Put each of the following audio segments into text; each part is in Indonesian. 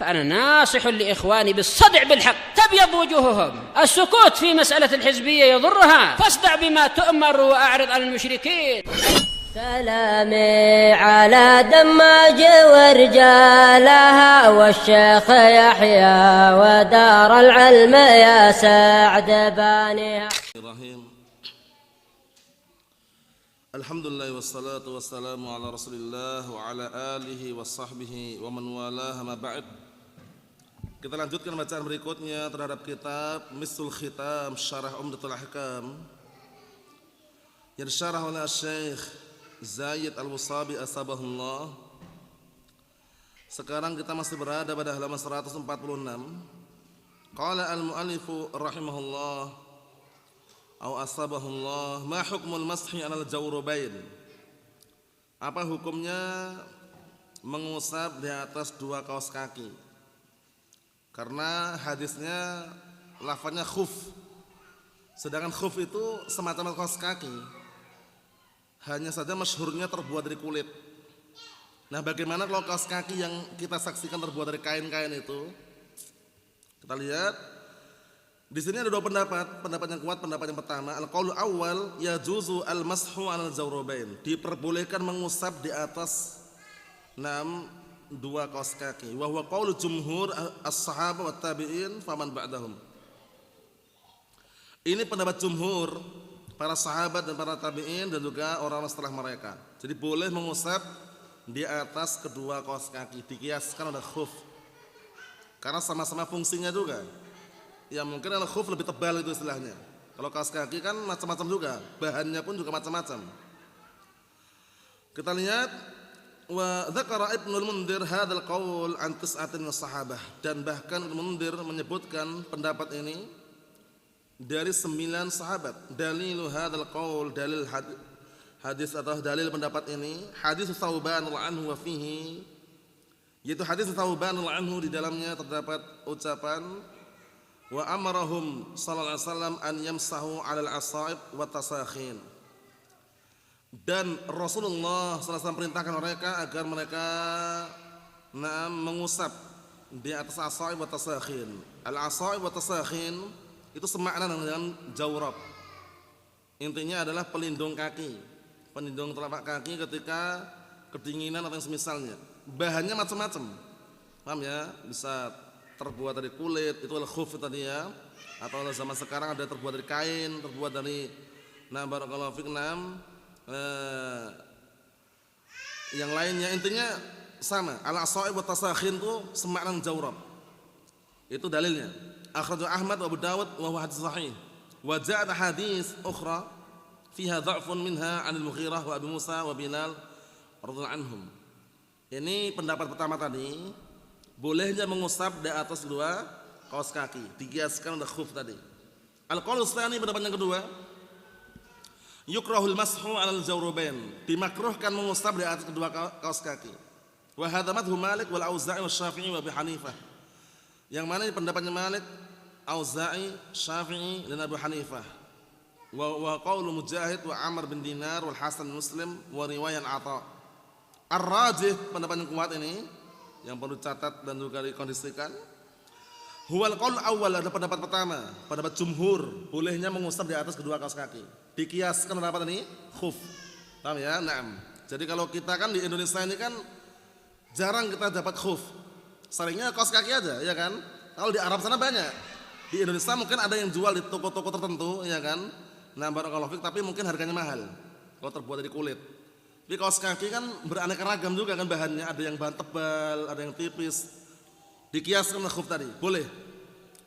فأنا ناصح لإخواني بالصدع بالحق تبيض وجوههم. السكوت في مسألة الحزبية يضرها، فاصدع بما تؤمر وأعرض عن المشركين. سلامي على دماج ورجالها والشيخ يحيى ودار العلم يا سعد بانيها. الحمد لله والصلاة والسلام على رسول الله وعلى آله وصحbihi wa man walah ma ba'd. Kita lanjutkan bacaan berikutnya terhadap kitab Mislul Khitam Syarah Umdatul Ahkam yang disyarah oleh Syekh Zaid Al-Wasabi Asbahullah. Sekarang kita masih berada pada halaman 146. Qala al-mu'allifu rahimahullah au asbahullah, ma hukmul mashi 'alal jawrubain? Apa hukumnya mengusap di atas dua kaos kaki? Karena hadisnya lafaznya khuf. Sedangkan khuf itu semacam kaos kaki. Hanya saja masyhurnya terbuat dari kulit. Nah, bagaimana kalau kaos kaki yang kita saksikan terbuat dari kain-kain itu? Kita lihat di sini ada dua pendapat. Pendapat yang kuat, pendapat yang pertama, al-qaulul awwal yajuzu al-mashu 'alal jawrabain. Diperbolehkan mengusap di atas dua kaos kaki. Wa huwa qaulu jumhur as-sahabah wat tabi'in faman ba'dahum. Ini pendapat jumhur para sahabat dan para tabi'in dan juga orang-orang setelah mereka. Jadi boleh mengusap di atas kedua kaos kaki, dikiaskan oleh khuf. Karena sama-sama fungsinya juga. Ya mungkin al-khuf lebih tebal itu istilahnya. Kalau kaos kaki kan macam-macam juga, bahannya pun juga macam-macam. Kita lihat wa dzakara Ibnul Mundhir hadzal qaul an tis'atin sahabah, dan bahkan Ibnu Mundhir menyebutkan pendapat ini dari 9 sahabat. Dalilu hadzal qaul, dalil hadis atau dalil pendapat ini hadis Tsauban radhiyallahu anhu wa fihi, yaitu hadis Tsauban radhiyallahu anhu, di dalamnya terdapat ucapan wa amarahum sallallahu alaihi wasallam an yamsahu 'alal asaib wa tasakhin. Dan Rasulullah SAW perintahkan mereka agar mereka mengusap di atas asaib wa tasakhin. Al-asaib wa tasakhin itu semakna dengan jawrab. Intinya adalah pelindung kaki, pelindung telapak kaki ketika kedinginan atau yang semisalnya. Bahannya macam-macam, paham ya? Bisa terbuat dari kulit, itu al-khuf tadi ya. Atau zaman sekarang ada terbuat dari kain, terbuat dari barakallahu fik yang lainnya. Intinya sama, al-asaib wa tasakhin itu semakna jawrab. Itu dalilnya. Akhrajahu Ahmad wa Abu Dawud wa huwa hadits sahih. Wa ja'at hadits ukhra fiha dha'fun minha 'an al-Mughirah wa Abu Musa wa Bilal radhiyallahu anhum. Ini pendapat pertama tadi, bolehnya mengusap di atas dua kaos kaki, dikiaskan oleh khuf tadi. Al-qaul tsani, pendapat yang kedua, yukrahul mashu 'alal jawrabain, dimakruhkan mengusap di atas kedua kaos kaki. Wa hadza madhhab Malik wal Auza'i wasy-Syafi'i wa Abi Hanifah. Yang mana ini pendapatnya Malik, Auza'i, Syafi'i dan Abu Hanifah. Wa qaulu Mujahid wa Amr bin Dinar wal Hasan Muslim wa riwayat Atha. Ar-rajih, pendapat yang kuat ini yang perlu catat dan juga dikondisikan, huwal qaul awal, ada pendapat pertama, pendapat jumhur, bolehnya mengusap di atas kedua kaos kaki, dikiaskan dengan apa tadi? Khuf. Paham ya? Naam. Jadi kalau kita kan di Indonesia ini kan jarang kita dapat khuf. Seringnya kaos kaki aja, ya kan? Kalau di Arab sana banyak. Di Indonesia mungkin ada yang jual di toko-toko tertentu, ya kan? Barakallahu fik, tapi mungkin harganya mahal kalau terbuat dari kulit. Tapi kaos kaki kan beraneka ragam juga kan bahannya, ada yang bahan tebal, ada yang tipis. Dikiaskan dengan khuf tadi, boleh.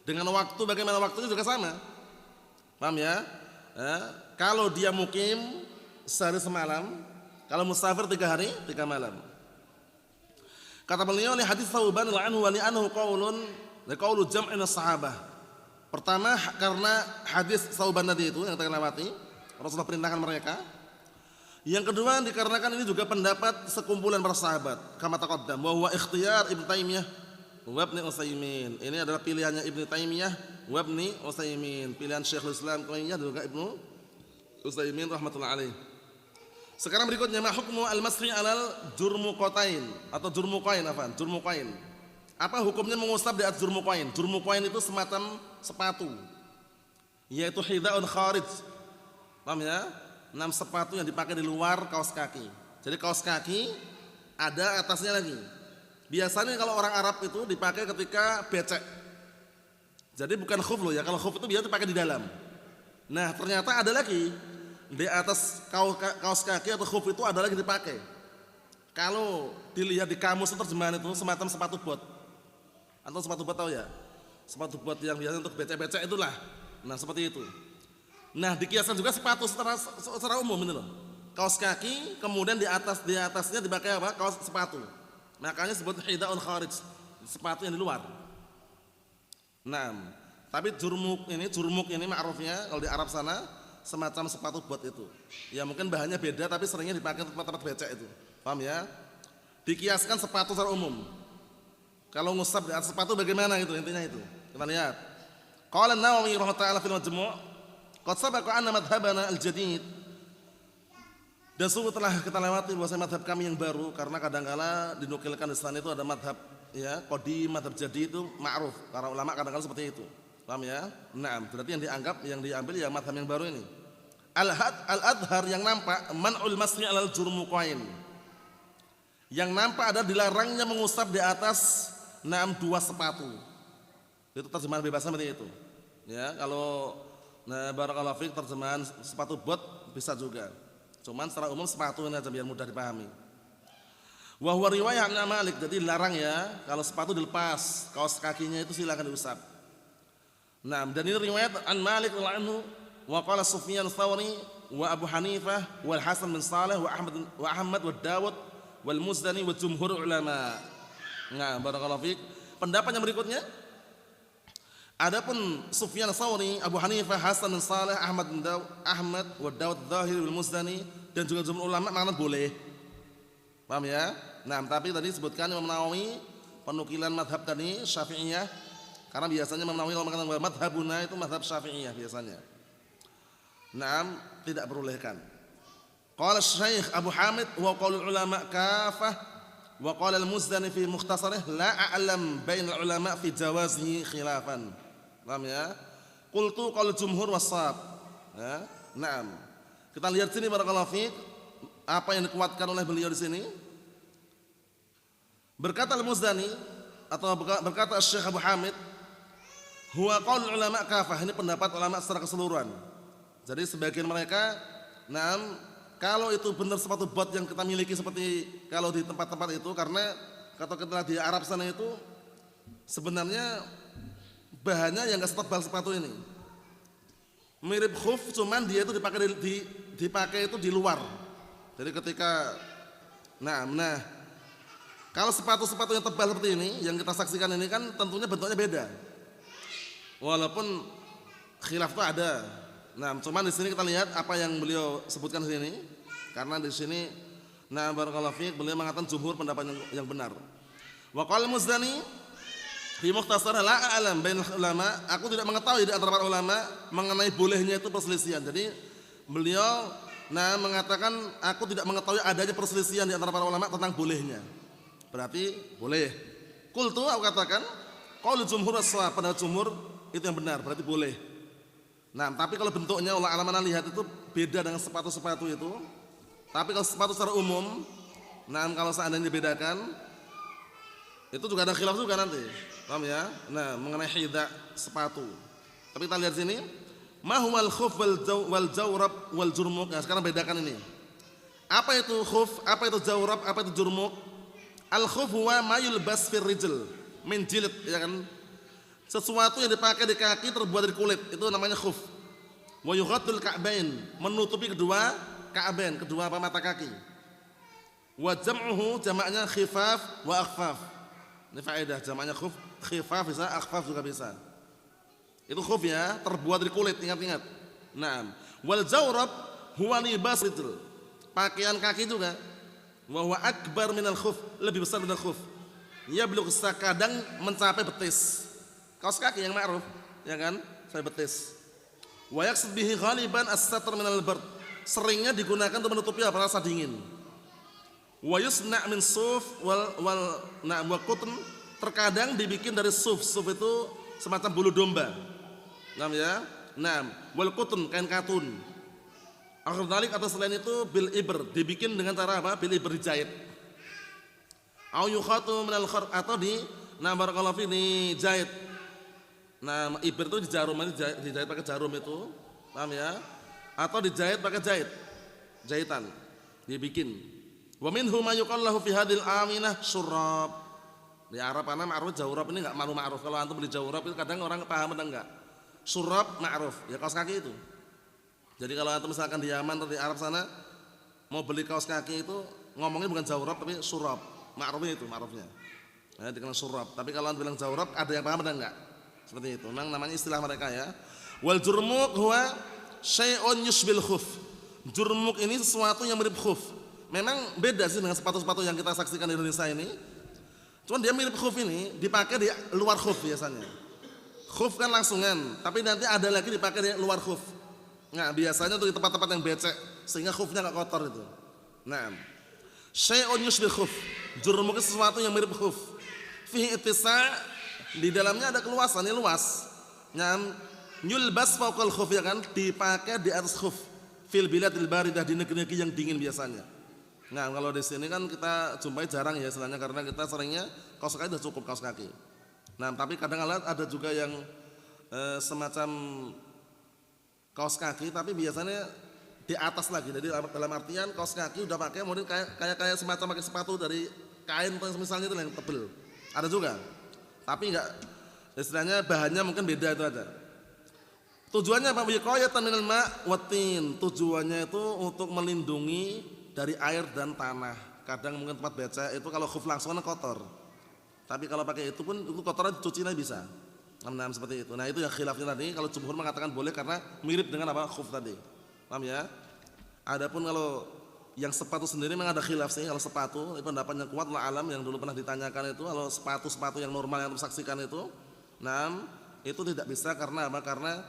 Dengan waktu, bagaimana waktunya juga sama. Paham ya? Kalau dia mukim sehari semalam, kalau musafir 3 hari 3 malam. Kata beliau, ini hadis Tsauban radhiyallahu anhu wa li'annahu qaulu jam'in as-sahabah. Pertama, karena hadis Tsauban tadi itu yang kita lewati, Rasulullah perintahkan mereka. Yang kedua, dikarenakan ini juga pendapat sekumpulan para sahabat. Kama taqaddam wa huwa ikhtiyar Ibnu Taimiyah wa Ibnu Utsaimin. Ini adalah pilihannya Ibnu Taimiyah wa Ibnu Utsaimin, pilihan Syekhul Islam Taimiyah dan juga Ibnu Utsaimin rahimatullah alaih. Sekarang berikutnya, ma hukmu al-masri 'alal jurmuqatain atau jurmuqain, jurmuqain. Apa hukumnya mengusap di atas jurmuqain? Jurmuqain itu semacam sepatu, yaitu hidaun kharij. Paham ya? 6 sepatu yang dipakai di luar kaos kaki. Jadi kaos kaki ada atasnya lagi. Biasanya kalau orang Arab itu dipakai ketika becek. Jadi bukan khuf loh ya. Kalau khuf itu biasanya dipakai di dalam. Nah ternyata ada lagi di atas kaos kaki atau khuf itu ada lagi dipakai. Kalau dilihat di kamus terjemahan itu semacam sepatu bot. Atau sepatu bot tahu ya? Sepatu bot yang biasa untuk becek-becek itulah. Nah seperti itu. Nah dikiaskan juga sepatu secara umum ini loh. Kaos kaki kemudian di atasnya dipakai apa? Kaos sepatu. Makanya disebut hidaun kharij, sepatu yang di luar. Nah, tapi jurmuk ini ma'rufnya kalau di Arab sana semacam sepatu bot itu. Ya mungkin bahannya beda tapi seringnya dipakai tempat-tempat becek itu. Paham ya? Dikiaskan sepatu secara umum. Kalau ngusap di atas sepatu bagaimana itu intinya itu. Kita lihat. Qala An-Nawawi rahimahullah ta'ala fil Majmu', qad sabaqa anna madhhabana al-jadid. Dan sungguh telah kita lewati bahwa madhab kami yang baru, karena kadang-kala dinukilkan di sana itu ada madhab ya, qadim, madhab jadid itu ma'ruf. Para ulama kadang-kala seperti itu. Paham ya? Naam, berarti yang diambil ya madhab yang baru ini. Al-adhar yang nampak man'ul masri 'alal jurmuqain. Yang nampak ada dilarangnya mengusap di atas 2 sepatu. Itu terjemahan bebasnya seperti itu. Ya, kalau barakallahu fiik terjemahan sepatu bot bisa juga. Cuman secara umum sepatu ini aja biar mudah dipahami. Wa huwa riwayah an Malik, jadi larang ya kalau sepatu dilepas, kaos kakinya itu silakan diusap. Nah, dan ini riwayat an Malik radhiyallahu anhu wa qala Sufyan Tsauri wa Abu Hanifah wal Hasan bin Shalih wa Ahmad wa Dawud wal Muzdani wa jumhur ulama. Nah, barakallahu fiik. Pendapat yang berikutnya, adapun Sufyan Tsauri, Abu Hanifah, Hasan bin Shalih, Ahmad wa Dawud Dzahiri wal Muzdani dan juga jumhur ulama makna boleh. Paham ya? Nah, tapi tadi disebutkan Imam Nawawi penukilan madhab tadi Syafi'iyah, karena biasanya Imam Nawawi kalau mengatakan madhabuna itu madhab Syafi'iyah biasanya. Nah, tidak perbolehkan. Qala Syekh Abu Hamid wa qaulul ulama kafah. Wa qala al-Muzdani fi mukhtasarih la a'lam bainal ulama fi jawazihi khilafan. Paham ya? Qultu qaul jumhur was-shawab. Ya, na'am. Kita lihat sini barakallahu fiik apa yang dikuatkan oleh beliau di sini. Berkata al-Muzdani atau berkata Syekh Abu Hamid, huwa qaulul ulama kafah, ini pendapat ulama secara keseluruhan. Jadi sebagian mereka, na'am, kalau itu benar sepatu bot yang kita miliki seperti kalau di tempat-tempat itu, karena kata kita di Arab sana itu sebenarnya bahannya yang enggak setebal sepatu ini. Mirip khuf, cuman dia itu dipakai itu di luar. Jadi ketika nah kalau sepatu-sepatu yang tebal seperti ini yang kita saksikan ini kan tentunya bentuknya beda. Walaupun khilaf itu ada. Nah, cuman di sini kita lihat apa yang beliau sebutkan di sini, karena di sini barakallahu fiik beliau mengatakan jumhur pendapat yang benar. Wa qala Muzdani fi mukhtasar la a'lam bainal ulama, aku tidak mengetahui di antara para ulama mengenai bolehnya itu perselisihan. Jadi beliau mengatakan aku tidak mengetahui adanya perselisihan di antara para ulama tentang bolehnya. Berarti boleh. Qultu, aku katakan qaul jumhur as-shawab, pendapat jumhur itu yang benar, berarti boleh. Nah, tapi kalau bentuknya Allah alamana lihat itu beda dengan sepatu-sepatu itu. Tapi kalau sepatu secara umum, kalau seandainya dibedakan, itu juga ada khilaf juga nanti. Paham ya? Nah, mengenai hida sepatu. Tapi kita lihat sini, ma huwal khuf wal jawrab wal jurmuk. Nah, sekarang bedakan ini. Apa itu khuf? Apa itu jawrab? Apa itu jurmuk? Al khuf huwa ma yulbas fir rijl min jilid, ya kan? Sesuatu yang dipakai di kaki terbuat dari kulit, itu namanya khuf. Wa yughaddul ka'bain, menutupi kedua ka'bain, kedua mata kaki. Wa jam'uhu, jamaknya khifaf wa akhfaf. Ini faedah, jamaknya khuf, khifaf bisa, akhfaf juga bisa. Itu khuf ya, terbuat dari kulit, ingat-ingat. Naam. Wal jawrab huwa libas rijl, pakaian kaki juga. Wa huwa akbar minal khuf, lebih besar dari khuf. Yablugh, kadang mencapai betis. Kaos kaki yang ma'ruf, ya kan? Saya betis. Wa yaqsad bihi ghaliban as-satr min al-bard. Seringnya digunakan untuk menutupi apa rasa dingin. Wa yusna' min suf wal qutn terkadang dibikin dari suf. Suf itu semacam bulu domba. Naam ya. Naam, wal qutun, kain katun. Akhir dalik atau selain itu bil ibr, dibikin dengan cara apa? Bil ibr, dijahit. Au yukhatu minal khar, atau di barakallahu fi dijahit. Nah, ibr itu di jarum, dijahit pakai jarum itu. Paham ya? Atau dijahit pakai jahitan. Dibikin. Wa minhu ma yuqallahu fi hadil aminah syurab. Di Arab ana ma'ruf, jawrab ini enggak ma'ruf. Kalau antum beli jawrab itu kadang orang paham atau enggak? Surab ma'ruf, ya kaos kaki itu. Jadi kalau antum misalkan di Yaman atau di Arab sana mau beli kaos kaki itu ngomongnya bukan jawrab tapi surab. Ma'rufnya itu, ma'rufnya. Nah, dikenal surab. Tapi kalau antum bilang jawrab, ada yang paham atau enggak? Seperti itu. Memang namanya istilah mereka ya. Wal jurmuk huwa syai'un yusbil khuf. Jurmuk ini sesuatu yang mirip khuf. Memang beda sih dengan sepatu-sepatu yang kita saksikan di Indonesia ini. Cuman dia mirip khuf ini dipakai di luar khuf biasanya. Khuf kan langsungan, tapi nanti ada lagi dipakai di luar khuf. Nah, biasanya untuk di tempat-tempat yang becek sehingga khufnya enggak kotor itu. Nah, syai'un yusbil khuf. Jurmuk itu sesuatu yang mirip khuf. Fihi ittisa', di dalamnya ada keluasan, ini luas. Nyam yulbas fawqal khuf, ya kan, dipakai di atas khuf. Fil biladil baridah, di negeri-negeri yang dingin biasanya. Nah, kalau di sini kan kita jumpai jarang ya istilahnya, karena kita seringnya kaos kaki sudah cukup kaos kaki. Nah, tapi kadang ada juga yang semacam kaos kaki tapi biasanya di atas lagi. Jadi dalam artian kaos kaki udah pakai mungkin kayak semacam pakai sepatu dari kain atau misalnya itu yang tebel. Ada juga. Tapi enggak, istilahnya bahannya mungkin beda itu ada. Tujuannya apa? Wiqayatan minal ma' watin. Tujuannya itu untuk melindungi dari air dan tanah. Kadang mungkin tempat becek itu kalau khuf langsung kan kotor. Tapi kalau pakai itu pun itu kotoran dicucinya bisa. Nah, seperti itu. Nah, itu yang khilafnya tadi. Kalau jumhur mengatakan boleh karena mirip dengan apa? Khuf tadi. Paham ya? Adapun kalau yang sepatu sendiri memang ada khilaf sih. Kalau sepatu, itu pendapat yang kuat lah alam yang dulu pernah ditanyakan itu, kalau sepatu-sepatu yang normal yang kita saksikan itu, itu tidak bisa karena apa? Karena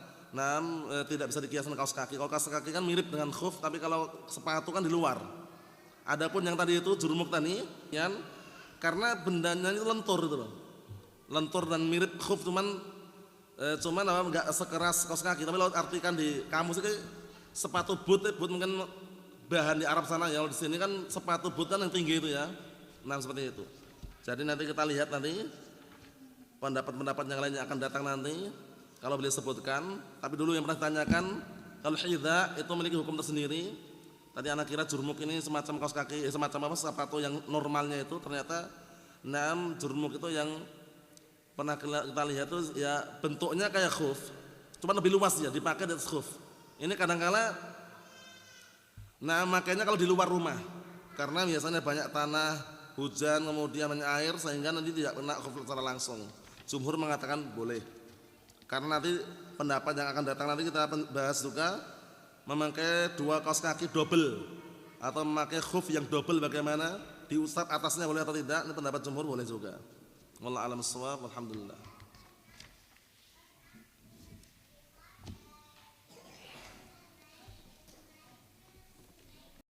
tidak bisa dikiaskan kaos kaki. Kalau kaos kaki kan mirip dengan khuf, tapi kalau sepatu kan di luar. Adapun yang tadi itu jurmuk tadi, yang karena bendanya itu lentur itu loh, lentur dan mirip khuf, cuman apa nggak sekeras kaos kaki. Tapi kalau artikan di kamus itu sepatu boot mungkin bahan di Arab sana ya. Kalau di sini kan sepatu boot kan yang tinggi itu ya. Nah, seperti itu. Jadi nanti kita lihat nanti pendapat-pendapat yang lainnya akan datang nanti kalau beliau sebutkan. Tapi dulu yang pernah ditanyakan, kalau hidha itu memiliki hukum tersendiri. Tadi anak kira jurmuk ini semacam kaos kaki, semacam apa, sepatu yang normalnya itu, ternyata jurmuk itu yang pernah kita lihat itu ya bentuknya kayak khuf, cuma lebih luas ya, dipakai di atas khuf. Ini kadang-kala makanya kalau di luar rumah, karena biasanya banyak tanah, hujan, kemudian banyak air sehingga nanti tidak kena khuf secara langsung. Jumhur mengatakan boleh. Karena nanti pendapat yang akan datang nanti kita bahas juga memakai dua kaos kaki double atau memakai khuf yang double bagaimana, diusap atasnya boleh atau tidak. Ini pendapat jumhur boleh juga. Wallahu a'lam bissawab. Alhamdulillah.